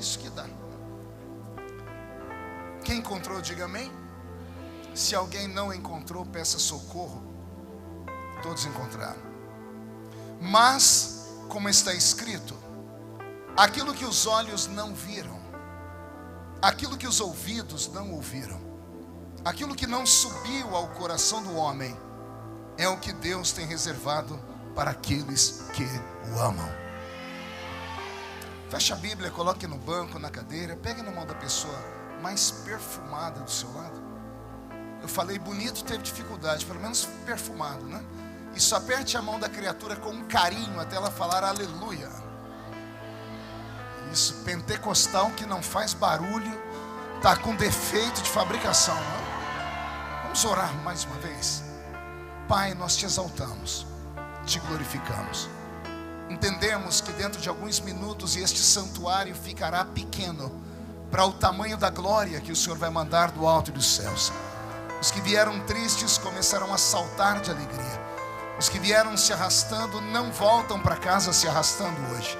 isso que dá. Quem encontrou, diga amém. Se alguém não encontrou, peça socorro. Todos encontraram. Mas, como está escrito, aquilo que os olhos não viram, aquilo que os ouvidos não ouviram, aquilo que não subiu ao coração do homem, é o que Deus tem reservado para aqueles que o amam. Feche a Bíblia, coloque no banco, na cadeira, pegue na mão da pessoa mais perfumada do seu lado. Eu falei bonito, teve dificuldade, pelo menos perfumado, né? Isso, aperte a mão da criatura com carinho até ela falar aleluia. Isso, pentecostal que não faz barulho, está com defeito de fabricação, né? Vamos orar mais uma vez. Pai, nós te exaltamos, te glorificamos. Entendemos que dentro de alguns minutos este santuário ficará pequeno para o tamanho da glória que o Senhor vai mandar do alto dos céus. Os que vieram tristes começarão a saltar de alegria. Os que vieram se arrastando não voltam para casa se arrastando hoje.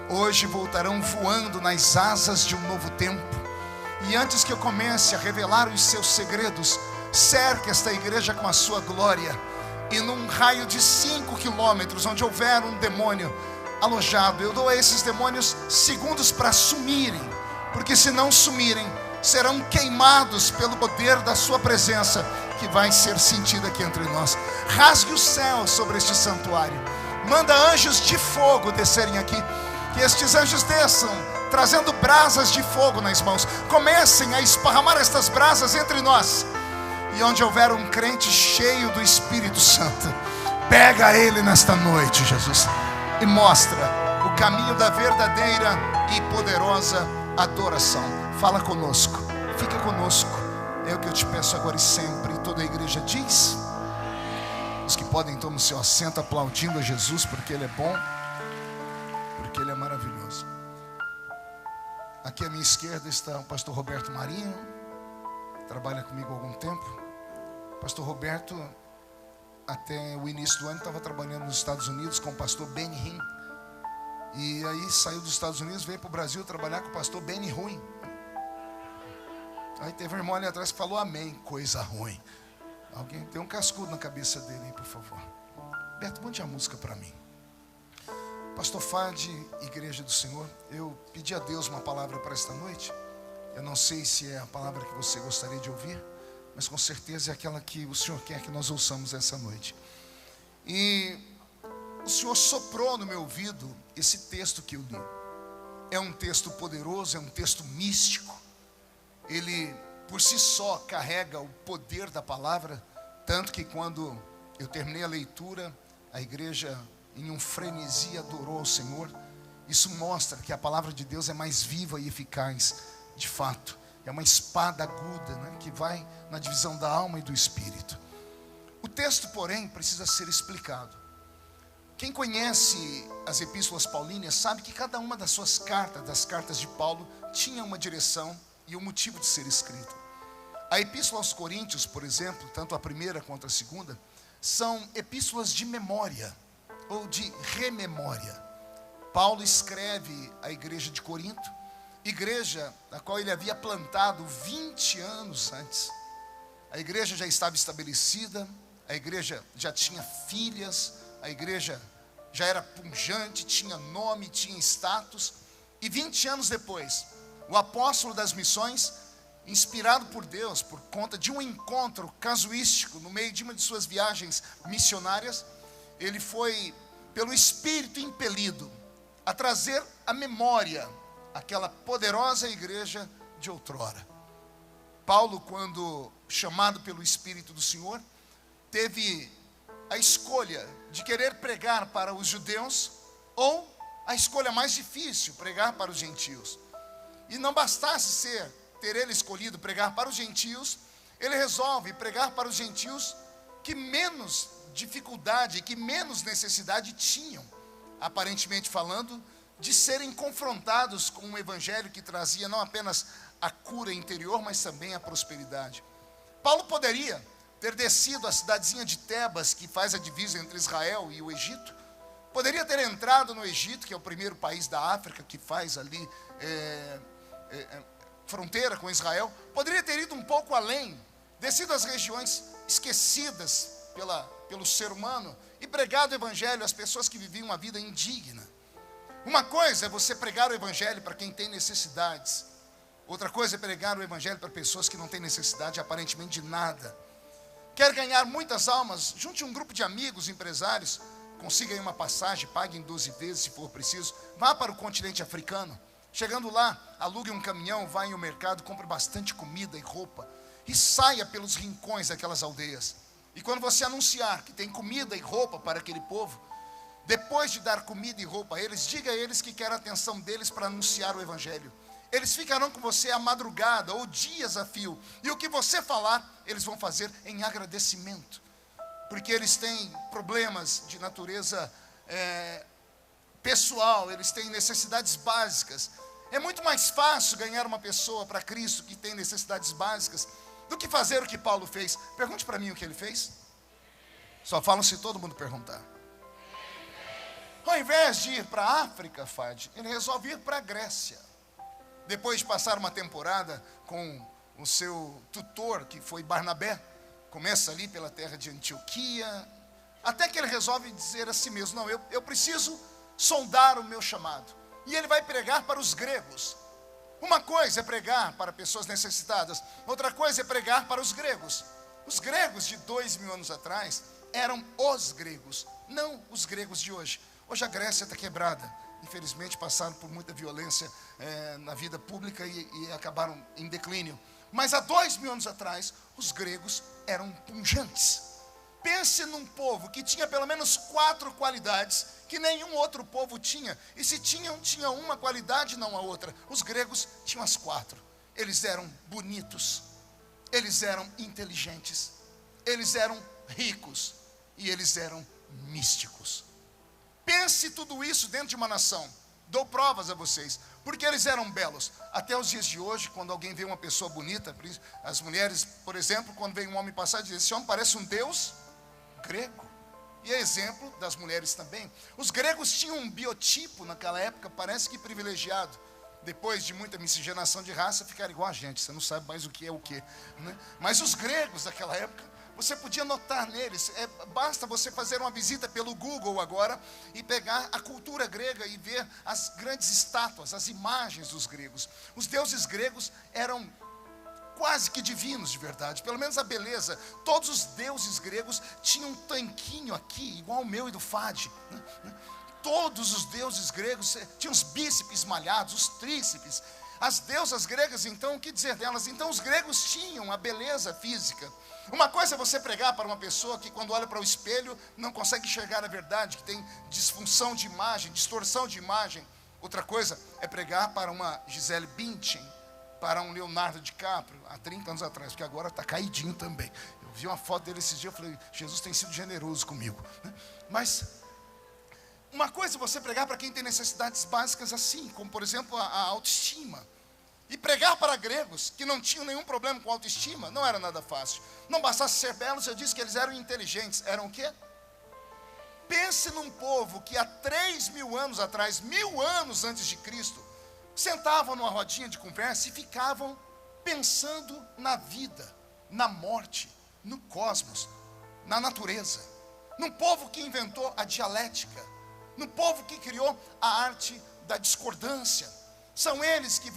Hoje voltarão voando nas asas de um novo tempo. E antes que eu comece a revelar os seus segredos, cerque esta igreja com a sua glória. E num raio de 5 quilômetros, onde houver um demônio alojado, eu dou a esses demônios segundos para sumirem. Porque se não sumirem, serão queimados pelo poder da sua presença, que vai ser sentida aqui entre nós. Rasgue o céu sobre este santuário. Manda anjos de fogo descerem aqui. Que estes anjos desçam, trazendo brasas de fogo nas mãos. Comecem a esparramar estas brasas entre nós. E onde houver um crente cheio do Espírito Santo, pega ele nesta noite, Jesus, e mostra o caminho da verdadeira e poderosa adoração. Fala conosco, fica conosco. É o que eu te peço agora e sempre. Toda a igreja diz. Os que podem tomar o seu assento aplaudindo a Jesus, porque Ele é bom, porque Ele é maravilhoso. Aqui à minha esquerda está o pastor Roberto Marinho, trabalha comigo há algum tempo. Pastor Roberto, até o início do ano, estava trabalhando nos Estados Unidos com o pastor Benny Hinn. E aí saiu dos Estados Unidos, veio para o Brasil trabalhar com o pastor Benny Ruim. Aí teve um irmão ali atrás que falou amém, coisa ruim. Alguém tem um cascudo na cabeça dele aí, por favor. Beto, mande a música para mim. Pastor Fade, Igreja do Senhor, eu pedi a Deus uma palavra para esta noite. Eu não sei se é a palavra que você gostaria de ouvir, mas com certeza é aquela que o Senhor quer que nós ouçamos essa noite. E o Senhor soprou no meu ouvido esse texto que eu li. É um texto poderoso, é um texto místico. Ele, por si só, carrega o poder da palavra, tanto que quando eu terminei a leitura, a igreja, em um frenesi, adorou ao Senhor. Isso mostra que a palavra de Deus é mais viva e eficaz, de fato. É uma espada aguda, né, que vai na divisão da alma e do espírito. O texto, porém, precisa ser explicado. Quem conhece as epístolas paulinas sabe que cada uma das suas cartas, das cartas de Paulo, tinha uma direção e um motivo de ser escrita. A epístola aos Coríntios, por exemplo, tanto a primeira quanto a segunda, são epístolas de memória ou de rememória. Paulo escreve à igreja de Corinto, igreja a qual ele havia plantado 20 anos antes. A igreja já estava estabelecida, a igreja já tinha filhas, a igreja já era pujante, tinha nome, tinha status. E 20 anos depois, o apóstolo das missões, inspirado por Deus, por conta de um encontro casuístico no meio de uma de suas viagens missionárias, ele foi, pelo Espírito, impelido a trazer à memória aquela poderosa igreja de outrora. Paulo, quando chamado pelo Espírito do Senhor, teve a escolha de querer pregar para os judeus ou a escolha mais difícil, pregar para os gentios. E não bastasse ter ele escolhido pregar para os gentios, ele resolve pregar para os gentios que menos dificuldade, que menos necessidade tinham, aparentemente falando, de serem confrontados com um evangelho que trazia não apenas a cura interior, mas também a prosperidade. Paulo poderia ter descido à cidadezinha de Tebas, que faz a divisa entre Israel e o Egito. Poderia ter entrado no Egito, que é o primeiro país da África, que faz ali fronteira com Israel, poderia ter ido um pouco além, descido às regiões esquecidas pelo ser humano e pregado o evangelho às pessoas que viviam uma vida indigna. Uma coisa é você pregar o evangelho para quem tem necessidades, outra coisa é pregar o evangelho para pessoas que não têm necessidade aparentemente de nada. Quer ganhar muitas almas? Junte um grupo de amigos, empresários, consiga aí uma passagem, pague em 12 vezes se for preciso, vá para o continente africano. Chegando lá, alugue um caminhão, vá em um mercado, compre bastante comida e roupa e saia pelos rincões daquelas aldeias. E quando você anunciar que tem comida e roupa para aquele povo, depois de dar comida e roupa a eles, diga a eles que quer a atenção deles para anunciar o evangelho. Eles ficarão com você à madrugada ou dias a fio, e o que você falar, eles vão fazer em agradecimento, porque eles têm problemas de natureza pessoal, eles têm necessidades básicas. É muito mais fácil ganhar uma pessoa para Cristo que tem necessidades básicas do que fazer o que Paulo fez. Pergunte para mim o que ele fez. Só falam se todo mundo perguntar. Ao invés de ir para a África, Fad, ele resolve ir para a Grécia. Depois de passar uma temporada com o seu tutor, que foi Barnabé, começa ali pela terra de Antioquia, até que ele resolve dizer a si mesmo: não, eu preciso sondar o meu chamado. E ele vai pregar para os gregos. Uma coisa é pregar para pessoas necessitadas, outra coisa é pregar para os gregos. Os gregos de 2000 anos atrás eram os gregos, não os gregos de hoje. Hoje a Grécia está quebrada. Infelizmente passaram por muita violência na vida pública e acabaram em declínio. Mas há 2000 anos atrás, os gregos eram pujantes. Pense num povo que tinha pelo menos 4 qualidades que nenhum outro povo tinha. E se tinha uma qualidade, não a outra. Os gregos tinham as 4. Eles eram bonitos, eles eram inteligentes, eles eram ricos e eles eram místicos. Pense tudo isso dentro de uma nação. Dou provas a vocês, porque eles eram belos. Até os dias de hoje, quando alguém vê uma pessoa bonita, as mulheres, por exemplo, quando vem um homem passar, dizem: esse homem parece um deus grego. E é exemplo das mulheres também. Os gregos tinham um biotipo naquela época, parece que privilegiado. Depois de muita miscigenação de raça, ficaram igual a gente, você não sabe mais o que é o que, né? Mas os gregos daquela época, você podia notar neles, basta você fazer uma visita pelo Google agora e pegar a cultura grega e ver as grandes estátuas, as imagens dos gregos. Os deuses gregos eram quase que divinos de verdade, pelo menos a beleza. Todos os deuses gregos tinham um tanquinho aqui, igual o meu e do Fad, né? Todos os deuses gregos tinham os bíceps malhados, os tríceps. As deusas gregas, então, o que dizer delas? Então, os gregos tinham a beleza física. Uma coisa é você pregar para uma pessoa que, quando olha para o espelho, não consegue enxergar a verdade, que tem disfunção de imagem, distorção de imagem. Outra coisa é pregar para uma Gisele Bündchen, para um Leonardo DiCaprio, há 30 anos atrás, porque agora está caidinho também. Eu vi uma foto dele esses dias, eu falei: Jesus tem sido generoso comigo, né? Mas uma coisa é você pregar para quem tem necessidades básicas assim, como por exemplo a autoestima. E pregar para gregos que não tinham nenhum problema com autoestima não era nada fácil. Não bastasse ser belos, eu disse que eles eram inteligentes. Eram o quê? Pense num povo que há 3000 anos atrás, 1000 anos antes de Cristo, sentavam numa rodinha de conversa e ficavam pensando na vida, na morte, no cosmos, na natureza. Num povo que inventou a dialética, num povo que criou a arte da discordância. São eles que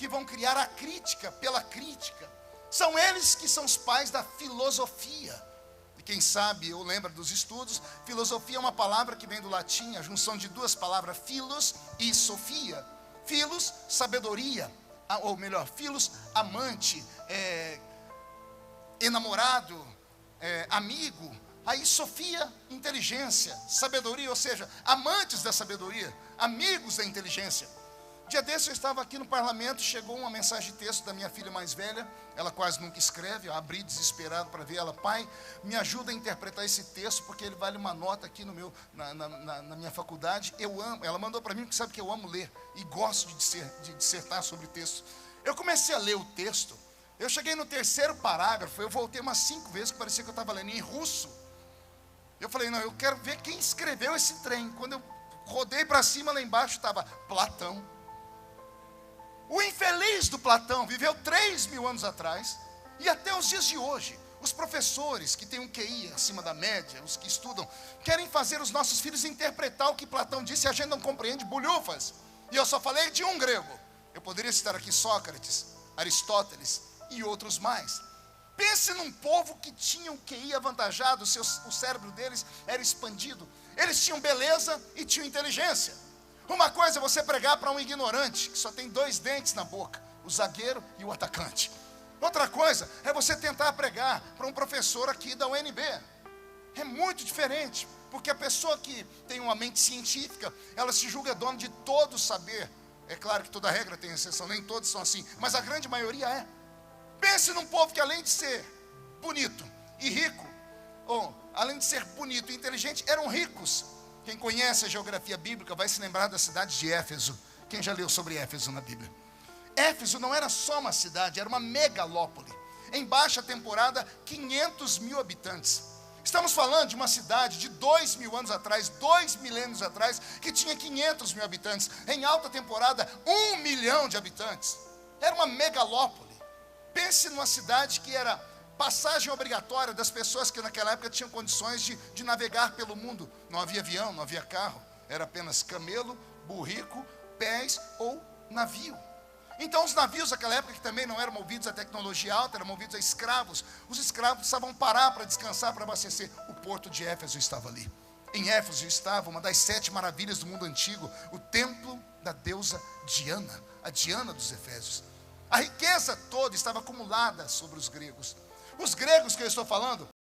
vão criar a crítica pela crítica. São eles que são os pais da filosofia. E quem sabe, ou lembra dos estudos, filosofia é uma palavra que vem do latim, a junção de duas palavras, philos e sofia. Philos, sabedoria, ou melhor, philos, amante, enamorado, amigo. Aí sofia, inteligência, sabedoria, ou seja, amantes da sabedoria, amigos da inteligência. Dia desse eu estava aqui no parlamento, chegou uma mensagem de texto da minha filha mais velha, ela quase nunca escreve, eu abri desesperado para ver ela: pai, me ajuda a interpretar esse texto, porque ele vale uma nota aqui na minha faculdade. Eu amo, ela mandou para mim, porque sabe que eu amo ler, e gosto de dissertar sobre texto. Eu comecei a ler o texto, eu cheguei no 3º parágrafo, eu voltei umas 5 vezes, que parecia que eu estava lendo em russo. Eu falei: não, eu quero ver quem escreveu esse trem. Quando eu rodei para cima, lá embaixo estava Platão. O infeliz Desde o Platão, viveu 3.000 anos atrás, e até os dias de hoje, os professores que têm um QI acima da média, os que estudam, querem fazer os nossos filhos interpretar o que Platão disse, e a gente não compreende bolhufas. E eu só falei de um grego. Eu poderia citar aqui Sócrates, Aristóteles e outros mais. Pense num povo que tinha um QI avantajado, o cérebro deles era expandido. Eles tinham beleza e tinham inteligência. Uma coisa é você pregar para um ignorante, que só tem 2 dentes na boca, o zagueiro e o atacante. Outra coisa é você tentar pregar para um professor aqui da UNB. É muito diferente, porque a pessoa que tem uma mente científica, ela se julga dona de todo o saber. É claro que toda regra tem exceção, nem todos são assim, mas a grande maioria é. Pense num povo que além de ser bonito e rico, ou além de ser bonito e inteligente, eram ricos. Quem conhece a geografia bíblica vai se lembrar da cidade de Éfeso. Quem já leu sobre Éfeso na Bíblia? Éfeso não era só uma cidade, era uma megalópole. Em baixa temporada, 500.000 habitantes. Estamos falando de uma cidade de 2.000 anos atrás, 2 milênios atrás, que tinha 500.000 habitantes. Em alta temporada, 1 milhão de habitantes. Era uma megalópole. Pense numa cidade que era passagem obrigatória das pessoas que naquela época tinham condições de navegar pelo mundo. Não havia avião, não havia carro. Era apenas camelo, burrico, pés ou navio. Então os navios naquela época, que também não eram movidos a tecnologia alta, eram movidos a escravos. Os escravos precisavam parar para descansar, para abastecer. O porto de Éfeso estava ali. Em Éfeso estava uma das 7 maravilhas do mundo antigo, o templo da deusa Diana, a Diana dos Efésios. A riqueza toda estava acumulada sobre os gregos. Os gregos que eu estou falando